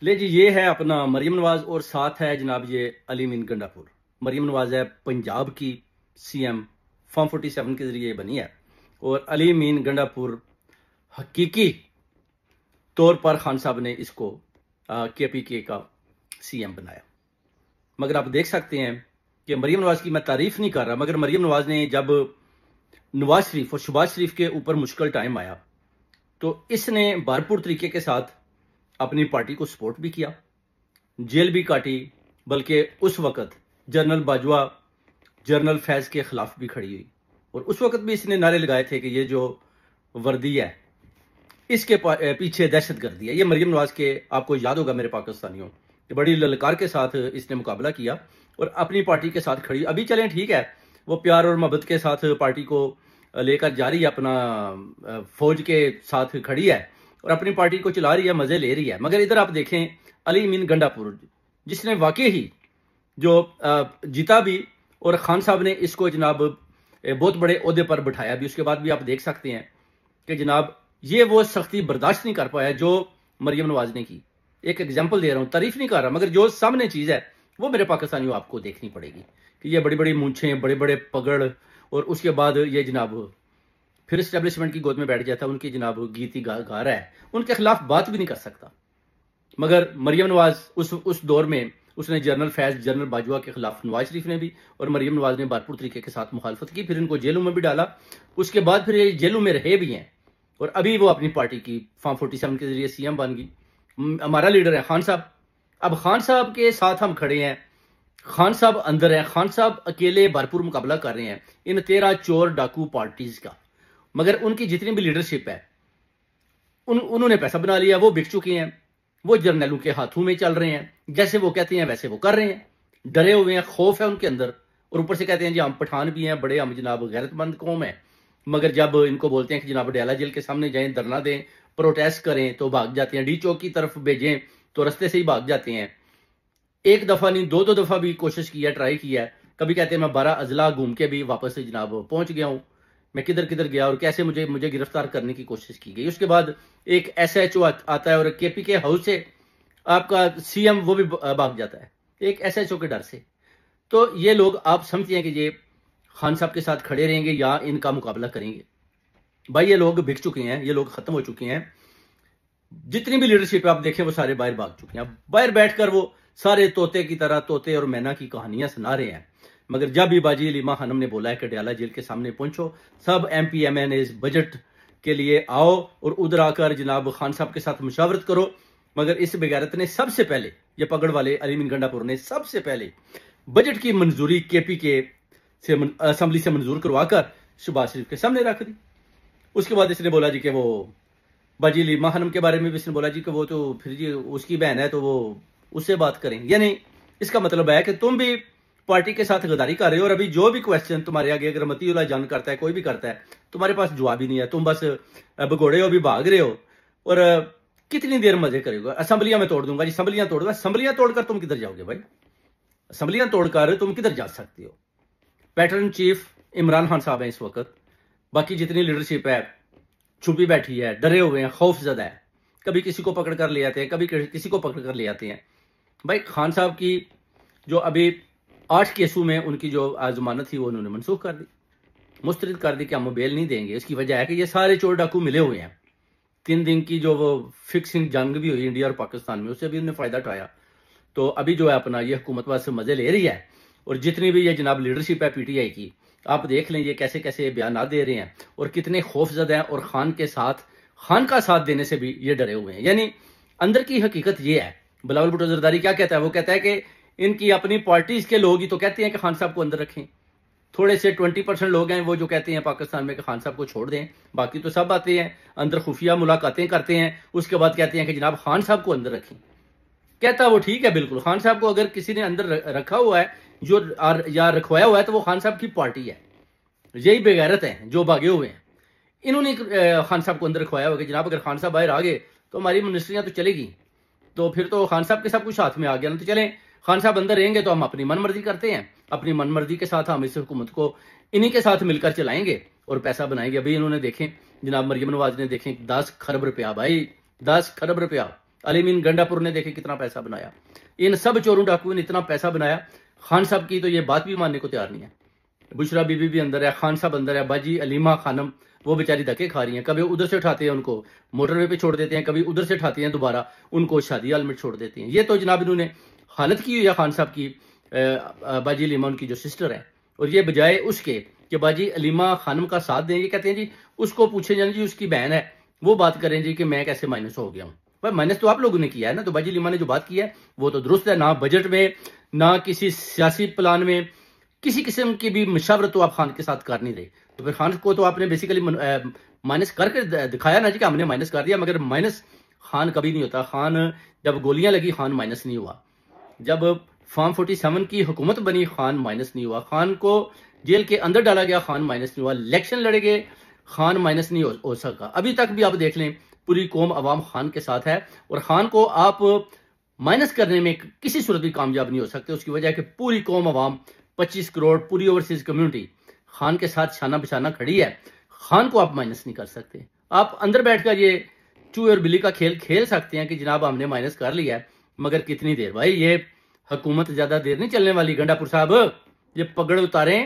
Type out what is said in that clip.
ले जी, ये है अपना मरियम नवाज और साथ है जनाब ये अली मीन गंडापुर। मरियम नवाज है पंजाब की सीएम, फॉर्म 47 के जरिए बनी है, और अली मीन गंडापुर हकीकी तौर पर खान साहब ने इसको केपीके का सीएम बनाया। मगर आप देख सकते हैं कि मरियम नवाज की मैं तारीफ नहीं कर रहा, मगर मरियम नवाज ने जब नवाज शरीफ और शहबाज शरीफ के ऊपर मुश्किल टाइम आया तो इसने भरपूर तरीके के साथ अपनी पार्टी को सपोर्ट भी किया, जेल भी काटी, बल्कि उस वक्त जनरल बाजवा, जनरल फैज के खिलाफ भी खड़ी हुई। और उस वक्त भी इसने नारे लगाए थे कि ये जो वर्दी है इसके पीछे दहशत गर्दी है। ये मरियम नवाज के, आपको याद होगा मेरे पाकिस्तानियों, कि बड़ी ललकार के साथ इसने मुकाबला किया और अपनी पार्टी के साथ खड़ी। अभी चलें ठीक है, वो प्यार और मोहब्बत के साथ पार्टी को लेकर जा रही है, अपना फौज के साथ खड़ी है और अपनी पार्टी को चला रही है, मजे ले रही है। मगर इधर आप देखें अली मीन गंडापुर, जिसने वाकई ही जो जीता भी, और खान साहब ने इसको जनाब बहुत बड़े ओहदे पर बिठाया भी। उसके बाद भी आप देख सकते हैं कि जनाब ये वो सख्ती बर्दाश्त नहीं कर पाया जो मरियम नवाज ने की। एक एग्जाम्पल दे रहा हूं, तारीफ नहीं कर रहा, मगर जो सामने चीज है वो मेरे पाकिस्तानियों आपको देखनी पड़ेगी कि ये बड़ी बड़ी मूंछें, बड़े बड़े पगड़, और उसके बाद ये जनाब फिर एस्टेब्लिशमेंट की गोद में बैठ जाता है, उनकी जनाब गीती गा रहा है, उनके खिलाफ बात भी नहीं कर सकता। मगर मरियम नवाज उस दौर में उसने जनरल फैज, जनरल बाजवा के खिलाफ नवाज शरीफ ने भी और मरियम नवाज ने भरपूर तरीके के साथ मुखालफत की, फिर इनको जेलों में भी डाला। उसके बाद फिर ये जेलों में रहे भी हैं और अभी वो अपनी पार्टी की फॉर्म 47 के जरिए सीएम बन गई। हमारा लीडर है खान साहब। अब खान साहब के साथ हम खड़े हैं, खान साहब अंदर हैं, खान साहब अकेले भरपूर मुकाबला कर रहे हैं इन 13 चोर डाकू पार्टीज का। मगर उनकी जितनी भी लीडरशिप है उन्होंने पैसा बना लिया, वो बिक चुके हैं, वो जर्नलों के हाथों में चल रहे हैं, जैसे वो कहते हैं वैसे वो कर रहे हैं, डरे हुए हैं, खौफ है उनके अंदर। और ऊपर से कहते हैं जी हम पठान भी हैं, बड़े हम जनाब गैरतमंद कौम है। मगर जब इनको बोलते हैं कि जनाब डयाला जेल के सामने जाएं, धरना दें, प्रोटेस्ट करें, तो भाग जाते हैं। डी चौक की तरफ भेजें तो रस्ते से ही भाग जाते हैं। एक दफा नहीं, दो दफा भी कोशिश की है, ट्राई किया है। कभी कहते हैं मैं 12 अजला घूम के भी वापस जनाब पहुंच गया हूं, मैं किधर किधर गया और कैसे मुझे मुझे गिरफ्तार करने की कोशिश की गई। उसके बाद एक एसएचओ आता है और केपीके हाउस से आपका सीएम वो भी भाग जाता है एक एसएचओ के डर से। तो ये लोग, आप समझते हैं कि ये खान साहब के साथ खड़े रहेंगे या इनका मुकाबला करेंगे? भाई ये लोग बिक चुके हैं, ये लोग खत्म हो चुके हैं। जितनी भी लीडरशिप आप देखें वो सारे बाहर भाग चुके हैं। बाहर बैठकर वो सारे तोते की तरह, तोते और मैना की कहानियां सुना रहे हैं। मगर जब भी बाजी लीमा खानम ने बोला है कि डयाला जेल के सामने पहुंचो, सब एमपी एमएनए बजट के लिए आओ और उधर आकर जनाब खान साहब के साथ मुशावरत करो। मगर इस बेगैरत ने सबसे पहले, ये पगड़ वाले अली मीन गंडापुर ने सबसे पहले बजट की मंजूरी केपी के से असेंबली से मंजूर करवाकर शहबाज शरीफ के सामने रख दी। उसके बाद इसने बोला जी कि वो बाजी लीमा खानम के बारे में भी इसने बोला जी कि वो तो फिर जी उसकी बहन है तो वो उससे बात करें। यानी इसका मतलब है कि तुम भी पार्टी के साथ गद्दारी कर रहे हो और अभी जो भी क्वेश्चन तुम्हारे आगे अगर मतीउल्लाह जान करता है, कोई भी करता है, तुम्हारे पास जवाब ही नहीं है। तुम बस भगोड़े हो, भी भाग रहे हो और कितनी देर मजे करेगा। असेंबलियां में तोड़ दूंगा जी, असेंबलियां तोड़ दूंगा। असेंबलियां तोड़कर तुम किधर जाओगे भाई? असेंबलियां तोड़कर तुम किधर जा सकते हो? पैटर्न चीफ इमरान खान साहब हैं इस वक्त, बाकी जितनी लीडरशिप है छुपी बैठी है, डरे हुए हैं, खौफजदा है। कभी किसी को पकड़ कर ले आते हैं, कभी किसी को पकड़ कर ले आते हैं। भाई खान साहब की जो अभी 8 केसों में उनकी जो जमानत थी वो उन्होंने मनसूख कर दी, मुस्तरद कर दी कि हम बेल नहीं देंगे। इसकी वजह है कि ये सारे चोर डाकू मिले हुए हैं। 3 दिन की जो वो फिक्सिंग जंग भी हुई इंडिया और पाकिस्तान में, उससे भी उन्होंने फायदा उठाया। तो अभी जो है अपना ये हुकूमत वास्ते मजे ले रही है। और जितनी भी ये जनाब लीडरशिप है पीटीआई की, आप देख लें ये कैसे कैसे बयान दे रहे हैं और कितने खौफजदा हैं। और खान का साथ देने से भी ये डरे हुए हैं। यानी अंदर की हकीकत ये है। बिलावल भुट्टो जरदारी क्या कहता है? वो कहता है कि इनकी अपनी पार्टीज के लोग ही तो कहते हैं कि खान साहब को अंदर रखें। थोड़े से 20% लोग हैं वो जो कहते हैं पाकिस्तान में कि खान साहब को छोड़ दें, बाकी तो सब आते हैं अंदर, खुफिया मुलाकातें करते हैं, उसके बाद कहते हैं कि जनाब खान साहब को अंदर रखें। कहता वो ठीक है, बिल्कुल खान साहब को अगर किसी ने अंदर रखा हुआ है जो या रखवाया हुआ है तो वो खान साहब की पार्टी है। यही बेगैरत है जो भागे हुए हैं, इन्होंने खान साहब को अंदर रखवाया हुआ कि जनाब अगर खान साहब बाहर आ गए तो हमारी मिनिस्ट्रियां तो चलेगी। तो फिर तो खान साहब के सब कुछ हाथ में आ गया ना, तो चलें खान साहब अंदर रहेंगे तो हम अपनी मनमर्जी करते हैं, अपनी मनमर्जी के साथ हम इस हुकूमत को इन्हीं के साथ मिलकर चलाएंगे और पैसा बनाएंगे। अभी इन्होंने देखें जनाब मरियम नवाज ने देखें 10 खरब रुपया, भाई 10 खरब रुपया अली मीन गंडापुर ने देखे कितना पैसा बनाया, इन सब चोरों डाकुओं ने इतना पैसा बनाया। खान साहब की तो ये बात भी मानने को तैयार नहीं है। बुशरा बीबी भी अंदर है, खान साहब अंदर है, बाजी अलीमा खानम वो बेचारी धक्के खा रही हैं। कभी उधर से उठाते हैं उनको मोटरवे पे छोड़ देते हैं, कभी उधर से उठाते हैं दोबारा उनको शादी हाल में छोड़ देते हैं। ये तो जनाब इन्होंने हालत की हुई है खान साहब की, बाजी अलीमा उनकी जो सिस्टर है। और ये बजाय उसके कि बाजी अलीमा खानम का साथ दें, ये कहते हैं जी उसको पूछे जाए जी उसकी बहन है वो बात करें जी कि मैं कैसे माइनस हो गया हूँ। भाई माइनस तो आप लोगों ने किया है ना, तो बाजी अलीमा ने जो बात की है वो तो दुरुस्त है। ना बजट में ना किसी सियासी प्लान में किसी किस्म की भी मशावरत तो आप खान के साथ कर नहीं रहे। तो फिर खान को तो आपने बेसिकली माइनस करके दिखाया ना जी कि हमने माइनस कर दिया, मगर माइनस खान कभी नहीं होता। खान जब गोलियां लगी खान माइनस नहीं हुआ, जब फॉर्म 47 की हुकूमत बनी खान माइनस नहीं हुआ, खान को जेल के अंदर डाला गया खान माइनस नहीं हुआ, इलेक्शन लड़े गए खान माइनस नहीं हो सका। अभी तक भी आप देख लें पूरी कौम अवाम खान के साथ है और खान को आप माइनस करने में किसी सूरत भी कामयाब नहीं हो सकते। उसकी वजह है कि पूरी कौम अवाम 25 करोड़ पूरी ओवरसीज कम्युनिटी खान के साथ शाना बिशाना खड़ी है। खान को आप माइनस नहीं कर सकते। आप अंदर बैठकर ये चूहे और बिल्ली का खेल खेल सकते हैं कि जनाब हमने माइनस कर लिया है, मगर कितनी देर भाई, ये हुकूमत ज्यादा देर नहीं चलने वाली। गंडापुर साहब ये पगड़ उतारें